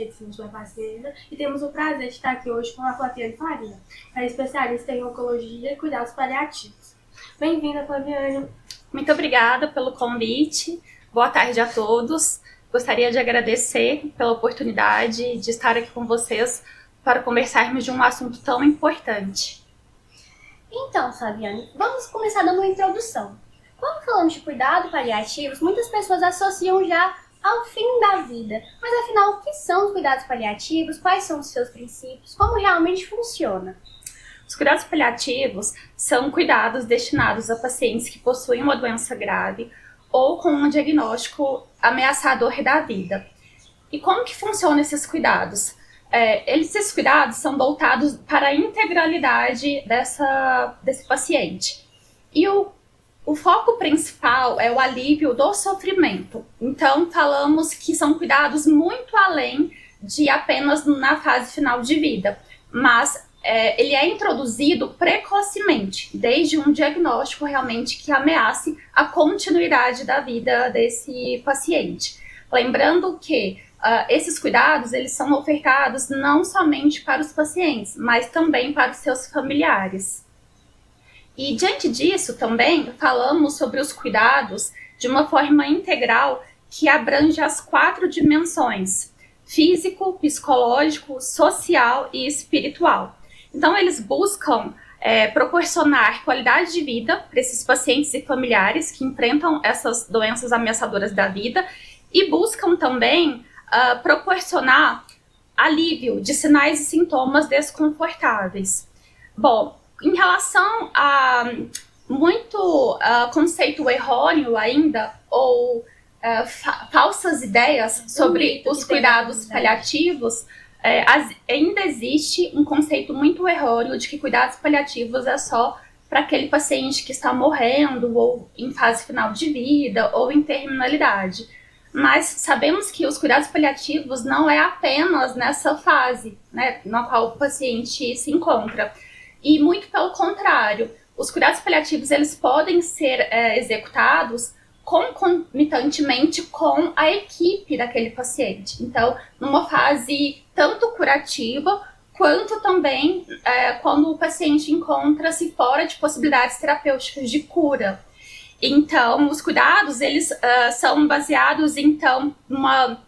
Medicina de Lapaceira e temos o prazer de estar aqui hoje com a Flaviane Faria, que é especialista em Oncologia e Cuidados Paliativos. Bem-vinda, Flaviane. Muito obrigada pelo convite. Boa tarde a todos. Gostaria de agradecer pela oportunidade de estar aqui com vocês para conversarmos de um assunto tão importante. Então, Flaviane, vamos começar dando uma introdução. Quando falamos de cuidados paliativos, muitas pessoas associam já ao fim da vida. Mas afinal, o que são os cuidados paliativos? Quais são os seus princípios? Como realmente funciona? Os cuidados paliativos são cuidados destinados a pacientes que possuem uma doença grave ou com um diagnóstico ameaçador da vida. E como que funcionam esses cuidados? Esses cuidados são voltados para a integralidade desse paciente. E o foco principal é o alívio do sofrimento. Então, falamos que são cuidados muito além de apenas na fase final de vida, mas ele é introduzido precocemente, desde um diagnóstico realmente que ameace a continuidade da vida desse paciente. Lembrando que esses cuidados eles são ofertados não somente para os pacientes, mas também para os seus familiares. E diante disso também falamos sobre os cuidados de uma forma integral que abrange as 4 dimensões: físico, psicológico, social e espiritual. Então eles buscam proporcionar qualidade de vida para esses pacientes e familiares que enfrentam essas doenças ameaçadoras da vida e buscam também proporcionar alívio de sinais e sintomas desconfortáveis. Bom, em relação a muito conceito errôneo ainda, ou falsas ideias sobre os cuidados paliativos, ainda existe um conceito muito errôneo de que cuidados paliativos é só para aquele paciente que está morrendo, ou em fase final de vida, ou em terminalidade. Mas sabemos que os cuidados paliativos não é apenas nessa fase, né, na qual o paciente se encontra. E muito pelo contrário, os cuidados paliativos eles podem ser executados concomitantemente com a equipe daquele paciente. Então, numa fase tanto curativa, quanto também quando o paciente encontra-se fora de possibilidades terapêuticas de cura. Então, os cuidados eles são baseados, então, numa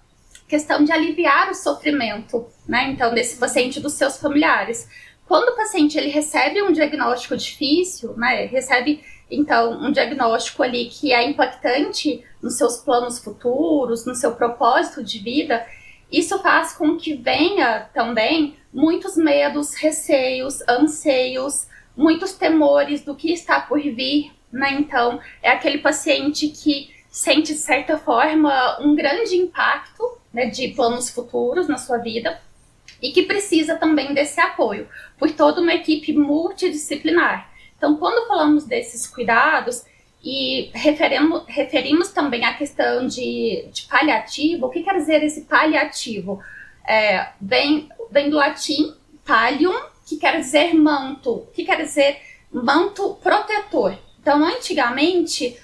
questão de aliviar o sofrimento, né, então, desse paciente e dos seus familiares. Quando o paciente ele recebe um diagnóstico difícil, né, recebe então um diagnóstico ali que é impactante nos seus planos futuros, no seu propósito de vida, isso faz com que venha também muitos medos, receios, anseios, muitos temores do que está por vir, né? Então é aquele paciente que sente de certa forma um grande impacto, né, de planos futuros na sua vida, e que precisa também desse apoio por toda uma equipe multidisciplinar. Então, quando falamos desses cuidados e referimos também à questão de paliativo, o que quer dizer esse paliativo? Vem do latim pallium, que quer dizer manto, que quer dizer manto protetor. Então, antigamente,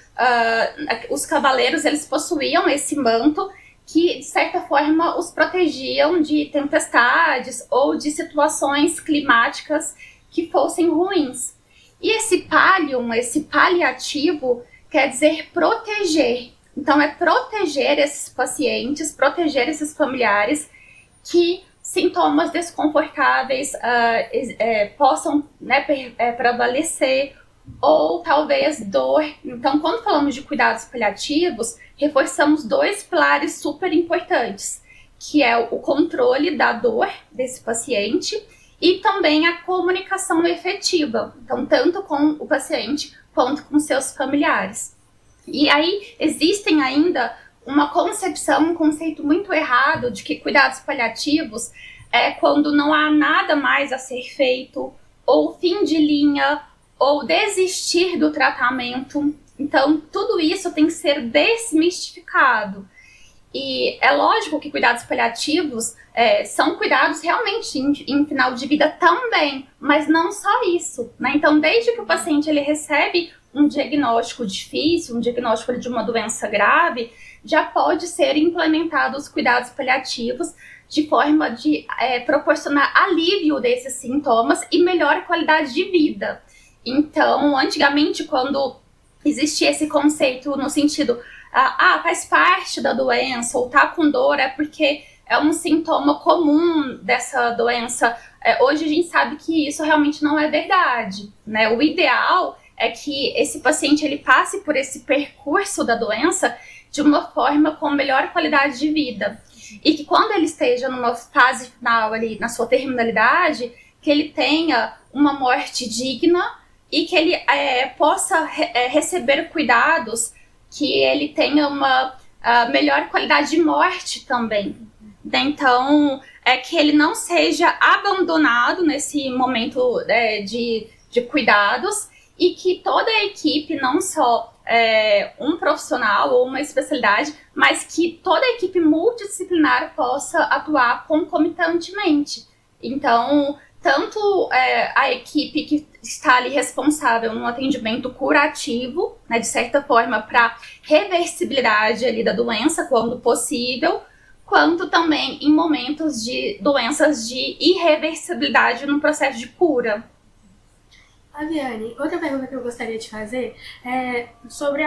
os cavaleiros eles possuíam esse manto que, de certa forma, os protegiam de tempestades ou de situações climáticas que fossem ruins. E esse pallium, esse paliativo, quer dizer proteger. Então, é proteger esses pacientes, proteger esses familiares que sintomas desconfortáveis possam, né, prevalecer, ou talvez dor. Então, quando falamos de cuidados paliativos, reforçamos 2 pilares super importantes, que é o controle da dor desse paciente e também a comunicação efetiva, então tanto com o paciente quanto com seus familiares. E aí existem ainda uma concepção, um conceito muito errado de que cuidados paliativos é quando não há nada mais a ser feito, ou fim de linha, ou desistir do tratamento. Então, tudo isso tem que ser desmistificado. E é lógico que cuidados paliativos são cuidados realmente em final de vida também, mas não só isso, né? Então, desde que o paciente ele recebe um diagnóstico difícil, um diagnóstico de uma doença grave, já pode ser implementados os cuidados paliativos de forma de proporcionar alívio desses sintomas e melhor qualidade de vida. Então, antigamente, quando existia esse conceito no sentido, faz parte da doença, ou tá com dor é porque é um sintoma comum dessa doença, hoje a gente sabe que isso realmente não é verdade, né? O ideal é que esse paciente ele passe por esse percurso da doença de uma forma com melhor qualidade de vida. E que quando ele esteja numa fase final ali, na sua terminalidade, que ele tenha uma morte digna e que ele possa receber cuidados, que ele tenha uma melhor qualidade de morte também. Então, que ele não seja abandonado nesse momento de cuidados e que toda a equipe, não só um profissional ou uma especialidade, mas que toda a equipe multidisciplinar possa atuar concomitantemente. Então, tanto a equipe que está ali responsável no atendimento curativo, né, de certa forma, para reversibilidade ali da doença, quando possível, quanto também em momentos de doenças de irreversibilidade no processo de cura. Aviane, outra pergunta que eu gostaria de fazer é sobre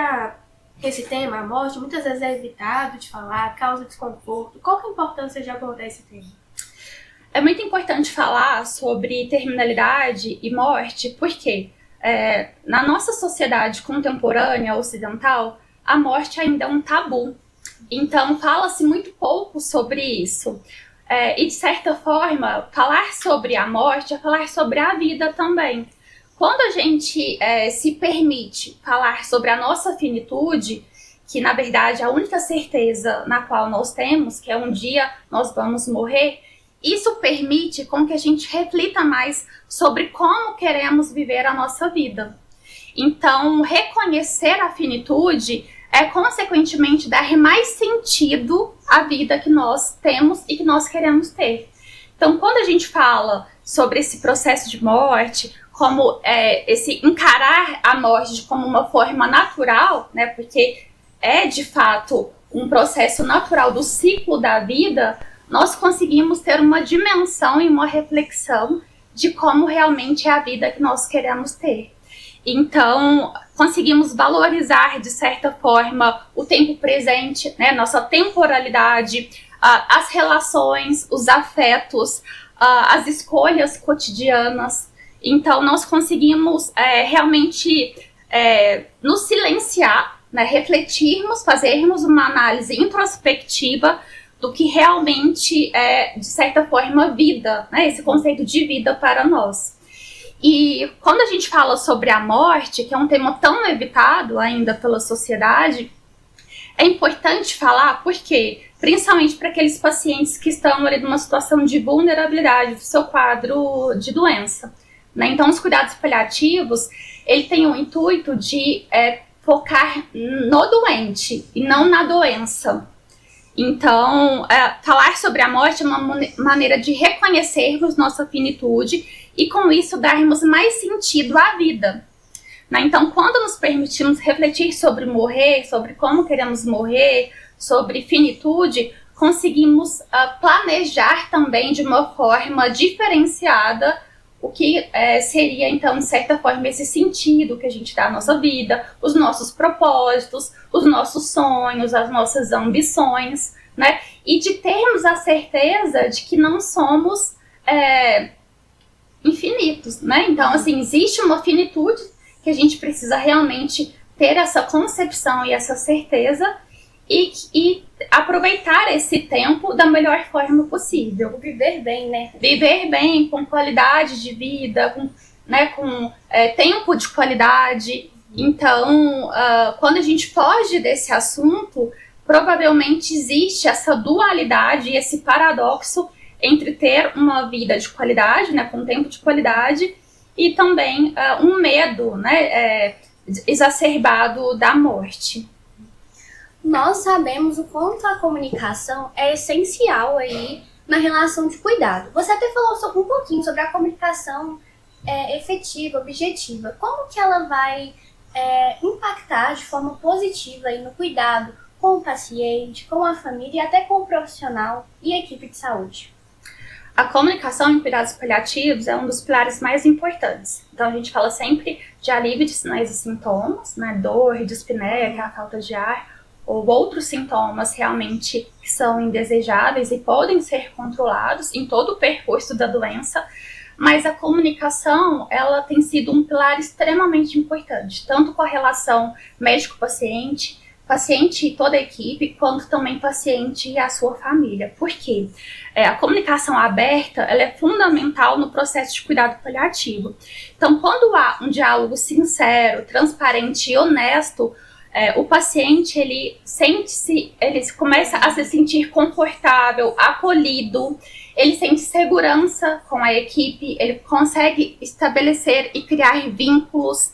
esse tema, a morte. Muitas vezes é evitado de falar, causa desconforto. Qual que é a importância de abordar esse tema? É muito importante falar sobre terminalidade e morte, porque na nossa sociedade contemporânea ocidental, a morte ainda é um tabu. Então, fala-se muito pouco sobre isso. E, de certa forma, falar sobre a morte é falar sobre a vida também. Quando a gente se permite falar sobre a nossa finitude, que, na verdade, a única certeza na qual nós temos, que é um dia nós vamos morrer, isso permite com que a gente reflita mais sobre como queremos viver a nossa vida. Então, reconhecer a finitude consequentemente, dar mais sentido à vida que nós temos e que nós queremos ter. Então, quando a gente fala sobre esse processo de morte, como esse encarar a morte como uma forma natural, né, porque é, de fato, um processo natural do ciclo da vida, nós conseguimos ter uma dimensão e uma reflexão de como realmente é a vida que nós queremos ter. Então, conseguimos valorizar, de certa forma, o tempo presente, né, nossa temporalidade, as relações, os afetos, as escolhas cotidianas. Então, nós conseguimos realmente nos silenciar, né, refletirmos, fazermos uma análise introspectiva do que realmente é, de certa forma, vida, né, esse conceito de vida para nós. E quando a gente fala sobre a morte, que é um tema tão evitado ainda pela sociedade, é importante falar porque, principalmente para aqueles pacientes que estão ali numa situação de vulnerabilidade do seu quadro de doença, né? Então, os cuidados paliativos, ele tem o intuito de focar no doente e não na doença. Então, falar sobre a morte é uma maneira de reconhecermos nossa finitude e, com isso, darmos mais sentido à vida. Né? Então, quando nos permitimos refletir sobre morrer, sobre como queremos morrer, sobre finitude, conseguimos planejar também de uma forma diferenciada o que seria, então, de certa forma, esse sentido que a gente dá à nossa vida, os nossos propósitos, os nossos sonhos, as nossas ambições, né? E de termos a certeza de que não somos infinitos, né? Então, assim, existe uma finitude que a gente precisa realmente ter essa concepção e essa certeza e aproveitar esse tempo da melhor forma possível. Viver bem, né? Viver bem, com qualidade de vida, com tempo de qualidade. Então, quando a gente foge desse assunto, provavelmente existe essa dualidade e esse paradoxo entre ter uma vida de qualidade, né, com tempo de qualidade, e também um medo, né, exacerbado da morte. Nós sabemos o quanto a comunicação é essencial aí na relação de cuidado. Você até falou um pouquinho sobre a comunicação efetiva, objetiva. Como que ela vai impactar de forma positiva aí no cuidado com o paciente, com a família e até com o profissional e a equipe de saúde? A comunicação em cuidados paliativos é um dos pilares mais importantes. Então, a gente fala sempre de alívio de sinais e sintomas, né? Dor, dispneia, que é a falta de ar, ou outros sintomas realmente que são indesejáveis e podem ser controlados em todo o percurso da doença. Mas a comunicação, ela tem sido um pilar extremamente importante, tanto com a relação médico-paciente, paciente e toda a equipe, quanto também paciente e a sua família. Por quê? A comunicação aberta, ela é fundamental no processo de cuidado paliativo. Então, quando há um diálogo sincero, transparente e honesto, o paciente, ele começa a se sentir confortável, acolhido, ele sente segurança com a equipe, ele consegue estabelecer e criar vínculos,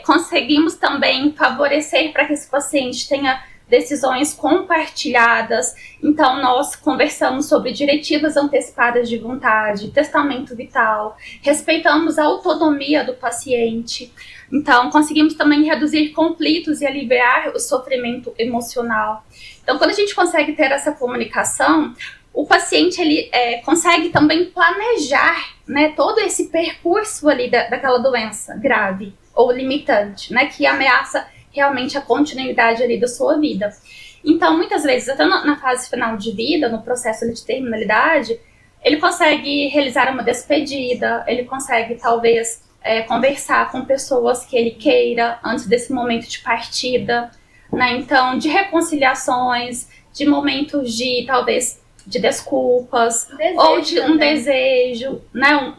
conseguimos também favorecer para que esse paciente tenha decisões compartilhadas. Então, nós conversamos sobre diretivas antecipadas de vontade, testamento vital, respeitamos a autonomia do paciente. Então, conseguimos também reduzir conflitos e aliviar o sofrimento emocional. Então, quando a gente consegue ter essa comunicação, o paciente ele consegue também planejar, né, todo esse percurso ali daquela doença grave ou limitante, né, que ameaça realmente a continuidade ali da sua vida. Então, muitas vezes, até na fase final de vida, no processo ali de terminalidade, ele consegue realizar uma despedida, ele consegue talvez conversar com pessoas que ele queira antes desse momento de partida, né? Então, de reconciliações, de momentos de talvez de desculpas, ou de um desejo, né?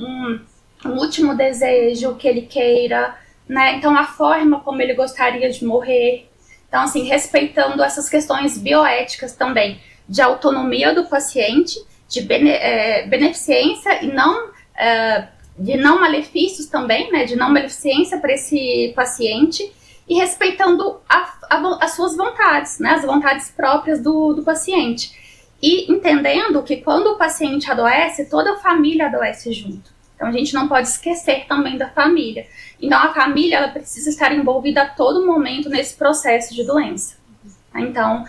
Um último desejo que ele queira, né? Então, a forma como ele gostaria de morrer. Então, assim, respeitando essas questões bioéticas também, de autonomia do paciente, de beneficência e não de não malefícios também, né? De não maleficência para esse paciente e respeitando as suas vontades, né? As vontades próprias do paciente. E entendendo que quando o paciente adoece, toda a família adoece junto. Então, a gente não pode esquecer também da família. Então, a família ela precisa estar envolvida a todo momento nesse processo de doença. Então,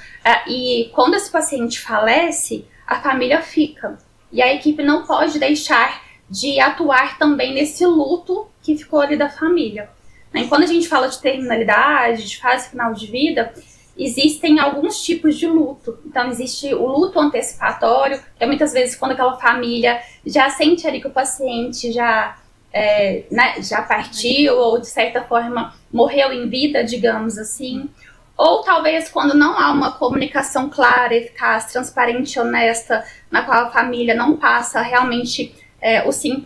e quando esse paciente falece, a família fica. E a equipe não pode deixar de atuar também nesse luto que ficou ali da família. E quando a gente fala de terminalidade, de fase final de vida, existem alguns tipos de luto. Então, existe o luto antecipatório, que é muitas vezes quando aquela família já sente ali que o paciente já partiu ou, de certa forma, morreu em vida, digamos assim. Ou talvez quando não há uma comunicação clara, eficaz, transparente e honesta, na qual a família não passa realmente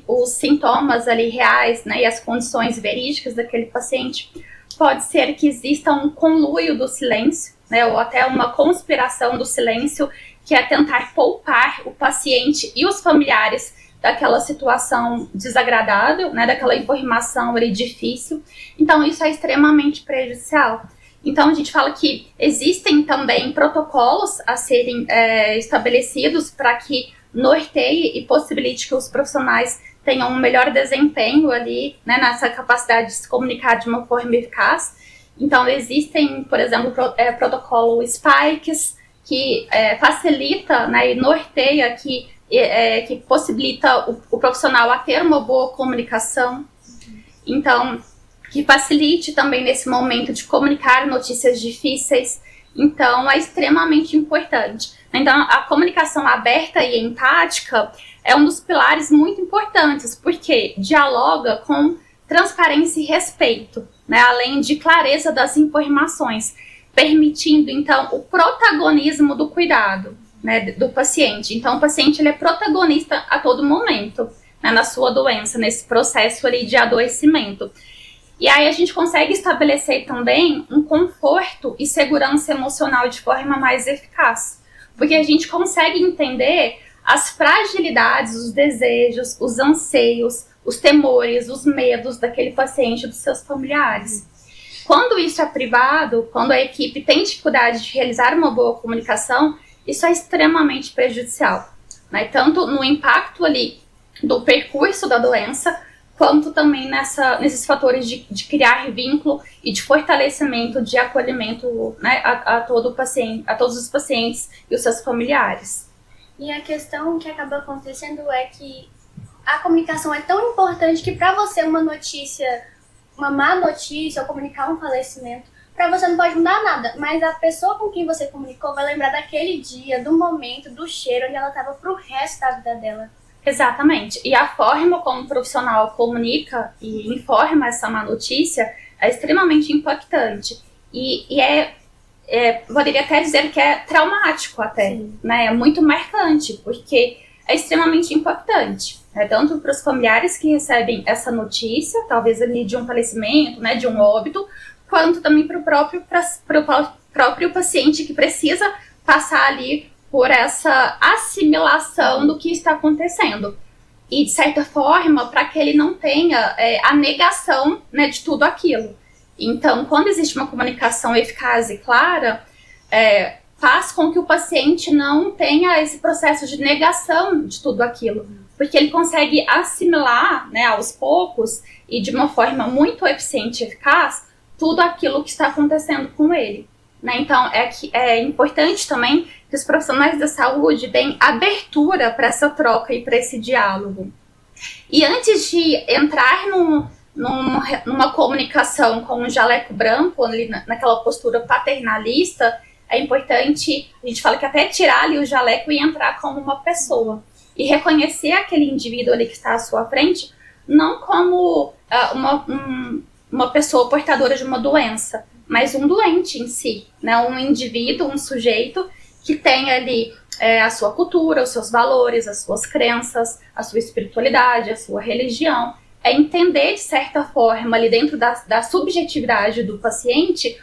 os sintomas ali reais, né, e as condições verídicas daquele paciente. Pode ser que exista um conluio do silêncio, né, ou até uma conspiração do silêncio, que é tentar poupar o paciente e os familiares daquela situação desagradável, né, daquela informação ali difícil. Então, isso é extremamente prejudicial. Então, a gente fala que existem também protocolos a serem estabelecidos para que norteie e possibilite que os profissionais tenham um melhor desempenho ali, né, nessa capacidade de se comunicar de uma forma eficaz. Então, existem, por exemplo, protocolo SPIKES, que facilita, né, e norteia, que possibilita o profissional a ter uma boa comunicação. Então, que facilite também nesse momento de comunicar notícias difíceis. Então, é extremamente importante. Então, a comunicação aberta e empática é um dos pilares muito importantes, porque dialoga com transparência e respeito, né, além de clareza das informações, permitindo, então, o protagonismo do cuidado, né, do paciente. Então, o paciente ele é protagonista a todo momento, né, na sua doença, nesse processo ali de adoecimento. E aí a gente consegue estabelecer também um conforto e segurança emocional de forma mais eficaz, porque a gente consegue entender as fragilidades, os desejos, os anseios, os temores, os medos daquele paciente e dos seus familiares. Quando isso é privado, quando a equipe tem dificuldade de realizar uma boa comunicação, isso é extremamente prejudicial, né? Tanto no impacto ali do percurso da doença, quanto também nesses fatores de criar vínculo e de fortalecimento, de acolhimento, né, a todos os pacientes e os seus familiares. E a questão que acaba acontecendo é que a comunicação é tão importante que para você uma má notícia ou comunicar um falecimento, para você não pode mudar nada, mas a pessoa com quem você comunicou vai lembrar daquele dia, do momento, do cheiro onde ela estava pro resto da vida dela. Exatamente. E a forma como o profissional comunica e informa essa má notícia é extremamente impactante. E poderia até dizer que é traumático até, né? É muito marcante, porque é extremamente impactante, né? Tanto para os familiares que recebem essa notícia, talvez ali de um falecimento, né, de um óbito, quanto também para o próprio paciente que precisa passar ali por essa assimilação do que está acontecendo. E, de certa forma, para que ele não tenha a negação, né, de tudo aquilo. Então, quando existe uma comunicação eficaz e clara, faz com que o paciente não tenha esse processo de negação de tudo aquilo. Porque ele consegue assimilar, né, aos poucos e de uma forma muito eficiente e eficaz tudo aquilo que está acontecendo com ele. Né? Então, é importante também que os profissionais da saúde deem abertura para essa troca e para esse diálogo. E antes de entrar numa comunicação com um jaleco branco, ali naquela postura paternalista, é importante, a gente fala que até tirar ali o jaleco e entrar como uma pessoa. E reconhecer aquele indivíduo ali que está à sua frente, não como uma pessoa portadora de uma doença, mas um doente em si, né? Um indivíduo, um sujeito que tem ali a sua cultura, os seus valores, as suas crenças, a sua espiritualidade, a sua religião. É entender, de certa forma, ali dentro da subjetividade do paciente,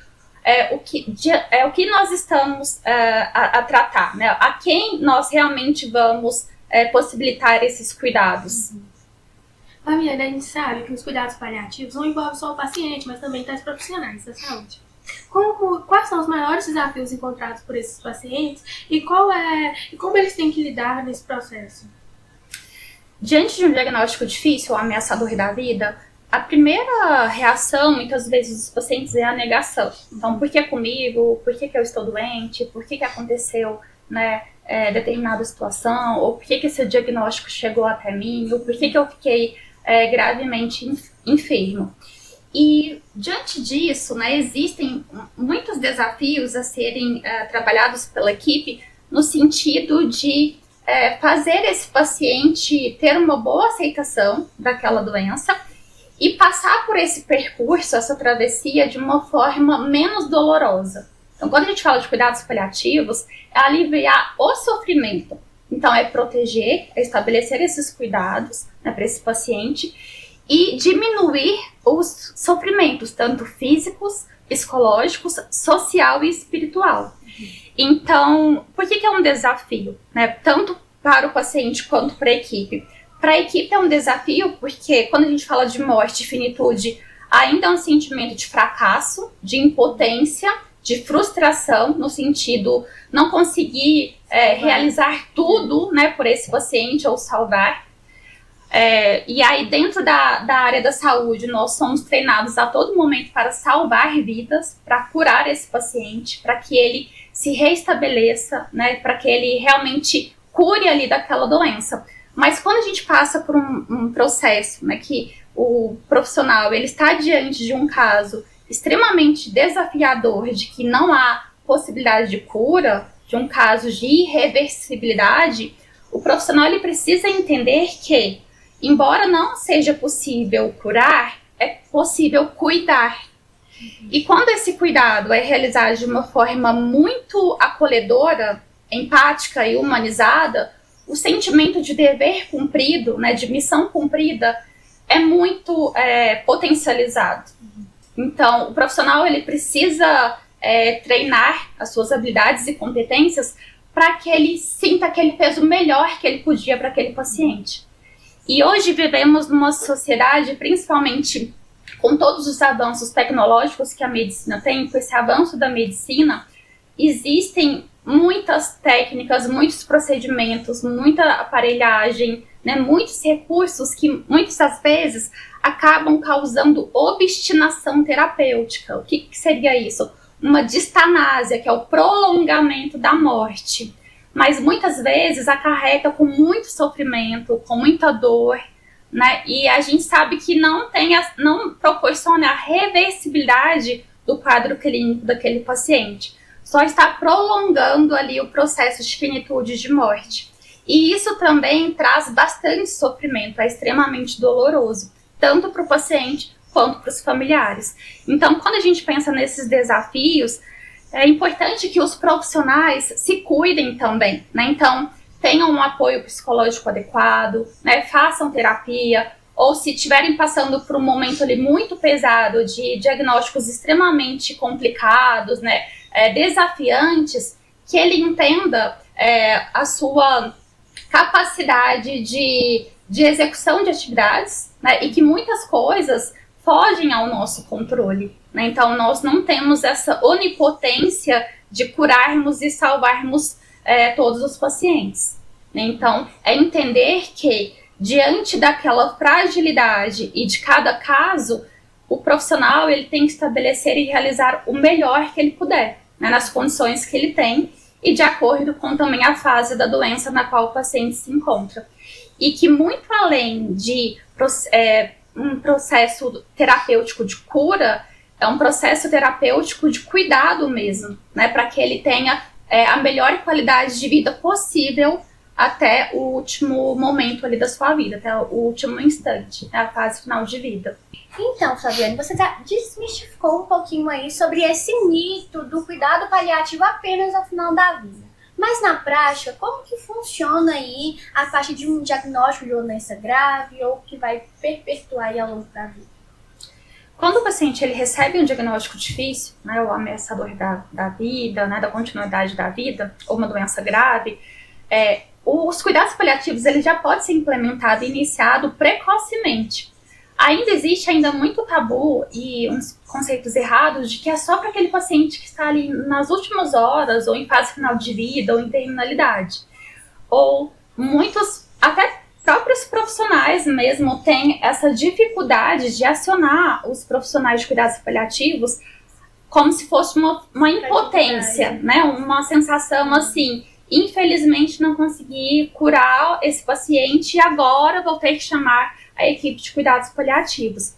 o que nós estamos a tratar, né? A quem nós realmente vamos possibilitar esses cuidados. Fabiana, a gente sabe que os cuidados paliativos não envolvem só o paciente, mas também os profissionais da saúde. Quais são os maiores desafios encontrados por esses pacientes e como eles têm que lidar nesse processo? Diante de um diagnóstico difícil ou ameaçador da vida, a primeira reação, muitas vezes, dos pacientes é a negação. Então, por que comigo? Por que eu estou doente? Por que aconteceu, né, determinada situação? Ou por que esse diagnóstico chegou até mim? Ou por que eu fiquei gravemente enfermo? E, diante disso, né, existem muitos desafios a serem trabalhados pela equipe no sentido de fazer esse paciente ter uma boa aceitação daquela doença e passar por esse percurso, essa travessia, de uma forma menos dolorosa. Então, quando a gente fala de cuidados paliativos, é aliviar o sofrimento. Então, é proteger, é estabelecer esses cuidados, né, para esse paciente e diminuir os sofrimentos, tanto físicos, psicológicos, social e espiritual. Então, por que é um desafio, né? Tanto para o paciente quanto para a equipe? Para a equipe é um desafio porque quando a gente fala de morte e finitude, ainda é um sentimento de fracasso, de impotência, de frustração, no sentido não conseguir realizar tudo, né, por esse paciente ou salvar. E aí dentro da área da saúde nós somos treinados a todo momento para salvar vidas, para curar esse paciente, para que ele se reestabeleça, né, para que ele realmente cure ali daquela doença. Mas quando a gente passa por um processo, né, que o profissional ele está diante de um caso extremamente desafiador, de que não há possibilidade de cura, de um caso de irreversibilidade, o profissional ele precisa entender que, embora não seja possível curar, é possível cuidar. E quando esse cuidado é realizado de uma forma muito acolhedora, empática e humanizada, o sentimento de dever cumprido, né, de missão cumprida, é muito potencializado. Então, o profissional ele precisa treinar as suas habilidades e competências para que ele sinta que ele fez o melhor que ele podia para aquele paciente. E hoje vivemos numa sociedade, principalmente com todos os avanços tecnológicos que a medicina tem, com esse avanço da medicina, existem muitas técnicas, muitos procedimentos, muita aparelhagem, né, muitos recursos que muitas das vezes acabam causando obstinação terapêutica. O que seria isso? Uma distanásia, que é o prolongamento da morte. Mas muitas vezes acarreta com muito sofrimento, com muita dor, né? E a gente sabe que não proporciona a reversibilidade do quadro clínico daquele paciente. Só está prolongando ali o processo de finitude de morte. E isso também traz bastante sofrimento, é extremamente doloroso, tanto para o paciente quanto para os familiares. Então, quando a gente pensa nesses desafios, é importante que os profissionais se cuidem também, né? Então, tenham um apoio psicológico adequado, né? Façam terapia, ou se estiverem passando por um momento ali muito pesado de diagnósticos extremamente complicados, né? Desafiantes, que ele entenda a sua capacidade de execução de atividades, né? E que muitas coisas fogem ao nosso controle, né? Então, nós não temos essa onipotência de curarmos e salvarmos todos os pacientes, né? Então, é entender que, diante daquela fragilidade e de cada caso, o profissional ele tem que estabelecer e realizar o melhor que ele puder, né, nas condições que ele tem e de acordo com também a fase da doença na qual o paciente se encontra. E que, muito além de um processo terapêutico de cura, é um processo terapêutico de cuidado mesmo, né, para que ele tenha a melhor qualidade de vida possível até o último momento ali da sua vida, até o último instante, a fase final de vida. Então, Flaviane, você já desmistificou um pouquinho aí sobre esse mito do cuidado paliativo apenas ao final da vida. Mas na prática, como que funciona aí a parte de um diagnóstico de uma doença grave ou que vai perpetuar aí ao longo da vida? Quando o paciente ele recebe um diagnóstico difícil, né, ou ameaçador da vida, né, da continuidade da vida, ou uma doença grave, os cuidados paliativos ele já pode ser implementado e iniciado precocemente. Ainda existe muito tabu e uns conceitos errados de que é só para aquele paciente que está ali nas últimas horas, ou em fase final de vida, ou em terminalidade. Ou muitos, até próprios profissionais mesmo, têm essa dificuldade de acionar os profissionais de cuidados paliativos como se fosse uma impotência, né? Uma sensação assim, infelizmente não consegui curar esse paciente e agora vou ter que chamar a equipe de cuidados paliativos.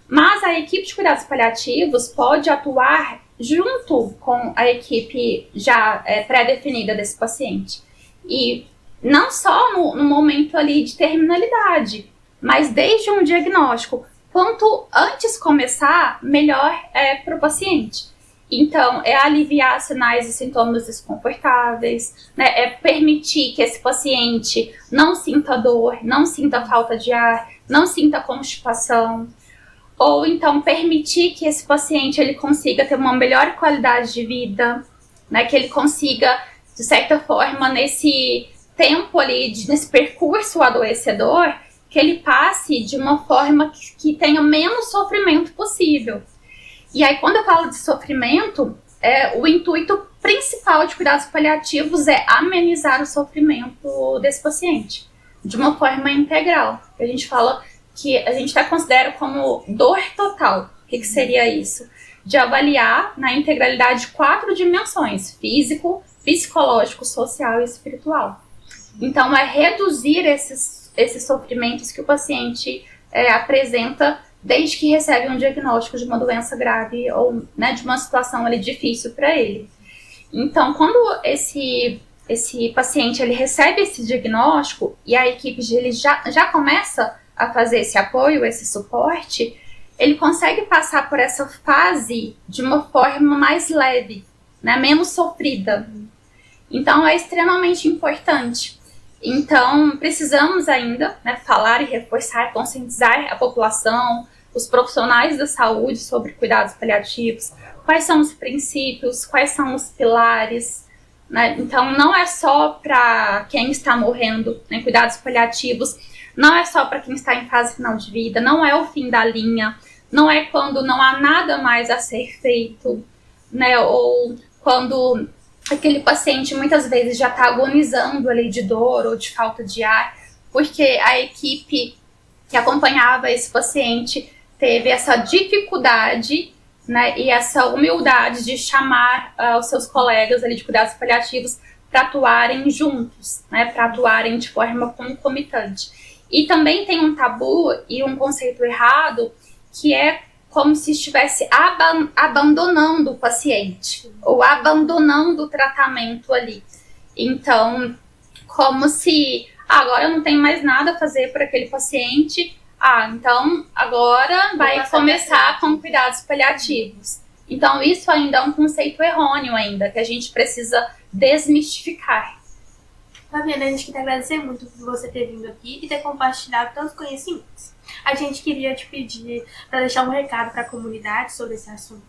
Mas a equipe de cuidados paliativos pode atuar junto com a equipe já pré-definida desse paciente. E não só no momento ali de terminalidade, mas desde um diagnóstico. Quanto antes começar, melhor para o paciente. Então, é aliviar sinais e sintomas desconfortáveis, né? É permitir que esse paciente não sinta dor, não sinta falta de ar, não sinta constipação. Ou então permitir que esse paciente ele consiga ter uma melhor qualidade de vida, né? Que ele consiga, de certa forma, nesse tempo ali, nesse percurso adoecedor, que ele passe de uma forma que tenha menos sofrimento possível. E aí, quando eu falo de sofrimento, o intuito principal de cuidados paliativos é amenizar o sofrimento desse paciente, de uma forma integral. A gente fala que a gente até considera como dor total. O que seria isso? De avaliar na integralidade 4 dimensões: físico, psicológico, social e espiritual. Então, é reduzir esses sofrimentos que o paciente apresenta desde que recebe um diagnóstico de uma doença grave ou, né, de uma situação ali difícil para ele. Então, quando esse paciente ele recebe esse diagnóstico e a equipe ele já começa a fazer esse apoio, esse suporte, ele consegue passar por essa fase de uma forma mais leve, né, menos sofrida. Então, é extremamente importante. Então, precisamos ainda, né, falar e reforçar, conscientizar a população, os profissionais da saúde sobre cuidados paliativos, quais são os princípios, quais são os pilares, né? Então, não é só para quem está morrendo, né, cuidados paliativos, não é só para quem está em fase final de vida, não é o fim da linha, não é quando não há nada mais a ser feito, né? Ou quando aquele paciente muitas vezes já está agonizando ali de dor ou de falta de ar, porque a equipe que acompanhava esse paciente teve essa dificuldade, né, e essa humildade de chamar os seus colegas ali de cuidados paliativos para atuarem juntos, né, para atuarem de forma concomitante. E também tem um tabu e um conceito errado, que é como se estivesse abandonando o paciente, ou abandonando o tratamento ali. Então, como se agora eu não tenho mais nada a fazer para aquele paciente, então agora vai começar com cuidados paliativos. Então, isso ainda é um conceito errôneo ainda, que a gente precisa desmistificar. Fabiana, a gente quer agradecer muito por você ter vindo aqui e ter compartilhado tantos conhecimentos. A gente queria te pedir para deixar um recado para a comunidade sobre esse assunto.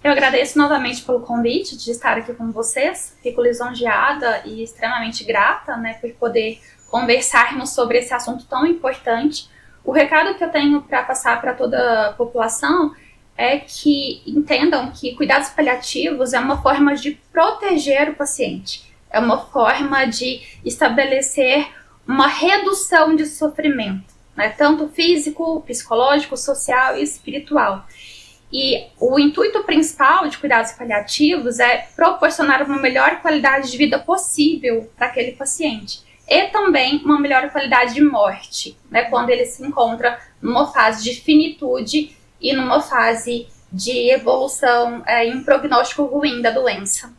Eu agradeço novamente pelo convite de estar aqui com vocês. Fico lisonjeada e extremamente grata, né, por poder conversarmos sobre esse assunto tão importante. O recado que eu tenho para passar para toda a população é que entendam que cuidados paliativos é uma forma de proteger o paciente. É uma forma de estabelecer uma redução de sofrimento, né? Tanto físico, psicológico, social e espiritual. E o intuito principal de cuidados paliativos é proporcionar uma melhor qualidade de vida possível para aquele paciente. E também uma melhor qualidade de morte, né? Quando ele se encontra numa fase de finitude e numa fase de evolução em um prognóstico ruim da doença.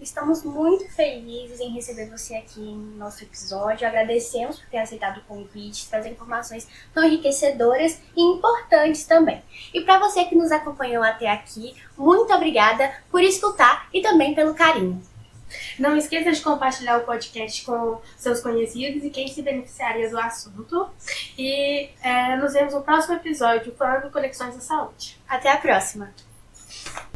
Estamos muito felizes em receber você aqui no nosso episódio. Agradecemos por ter aceitado o convite, trazer informações tão enriquecedoras e importantes também. E para você que nos acompanhou até aqui, muito obrigada por escutar e também pelo carinho. Não esqueça de compartilhar o podcast com seus conhecidos e quem se beneficiaria do assunto. E nos vemos no próximo episódio falando de Conexões da Saúde. Até a próxima!